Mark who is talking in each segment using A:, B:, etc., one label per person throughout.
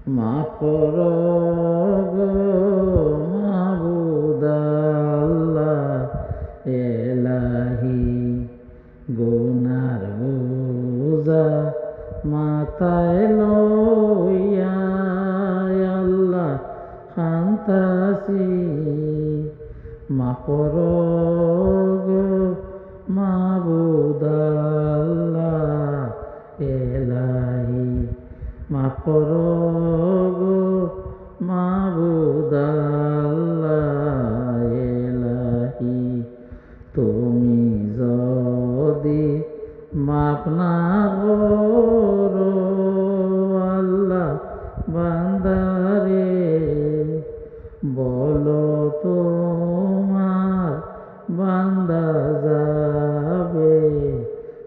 A: মাফ করো গো মাবুদ আল্লাহ এলাহি, গুনার বোঝা মাথায় লইয়া আল্লাহ কান্তাসি। মাফ করো গো মাবুদ আল্লাহ এলাহি, মাফ করো গো মাবুদ আল্লাহ এলাহি। তুমি যদি মাফ না করো আল্লাহ বান্দারে, বলো তোমার বান্দা যাবে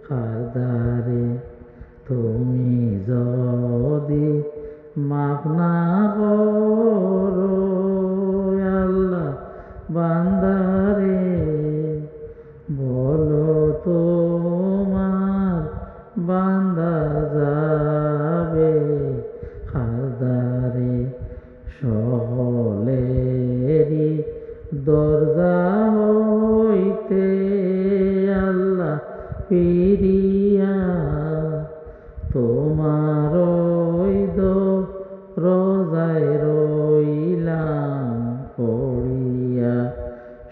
A: কারদারে। তুমি যদি মাফ না করো আল্লাহ বান্দারে, বলো তোমার বান্দা যাবে কারদারে। সকলেরই দরজা হইতে আল্লাহ ফিরিয়া, তোমার রোজায় রইলাম পড়িয়া।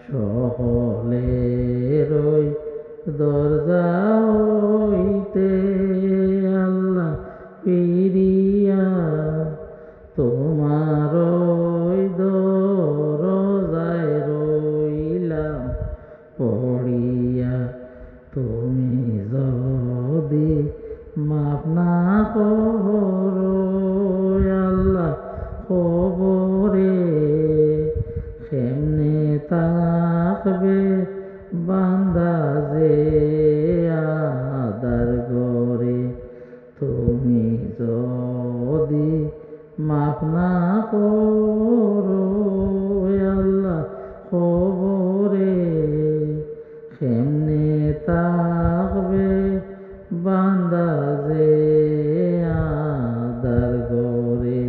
A: সকলের দরজা হইতে আল্লাহ ফিরিয়া, তোমার রোজায় রইলাম পড়িয়া। তুমি যদি মাফ না করো আল্লাহ কবরে, কেমনে থাকবে বান্দা যে আদার ঘরে। তুমি যদি মাফ না করো আল্লাহ কবরে, কেমনে থাকবে বান্দা যে আদার ঘরে।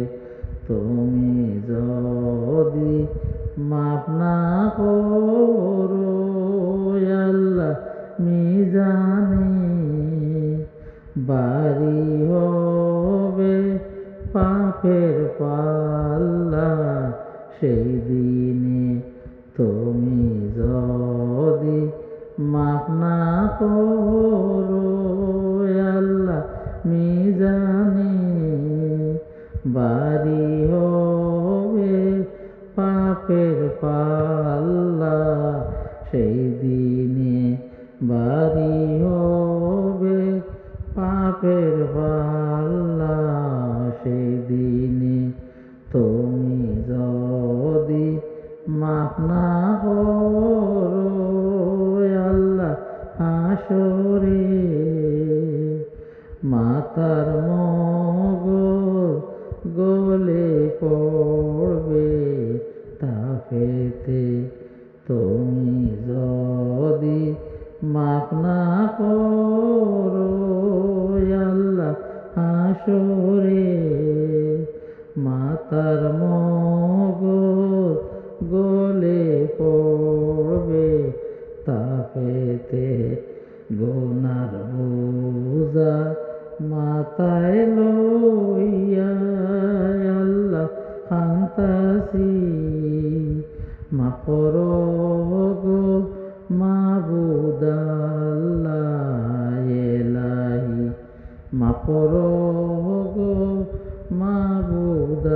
A: তুমি যদি মাফ না করো আল্লাহ মিজানে, বাড়ি হবে পাপের পাল্লা সেই দিনে। তুমি যদি মাফ না করো আল্লাহ মিজানে, বাড়ি হবে পাপের পাল্লা সেই দিনে। বাড়ি হবে পাপের পাল্লা সেই দিনে। তুমি যদি মাফ না করো আল্লাহ হাসরে, মাতার মগজ গলে পড়বে তাফেতে। তুমি যদি মাফ না করো আল্লাহ হাসরে, মাতার মগজ গলে পড়বে তাফেতে। গুনার বোঝা মাথায় লইয়া আল্লাহ কান্তাসি। মাফ করো গো মাবুদ আল্লাহ এলাহি, মাফ করো গো মাবুদ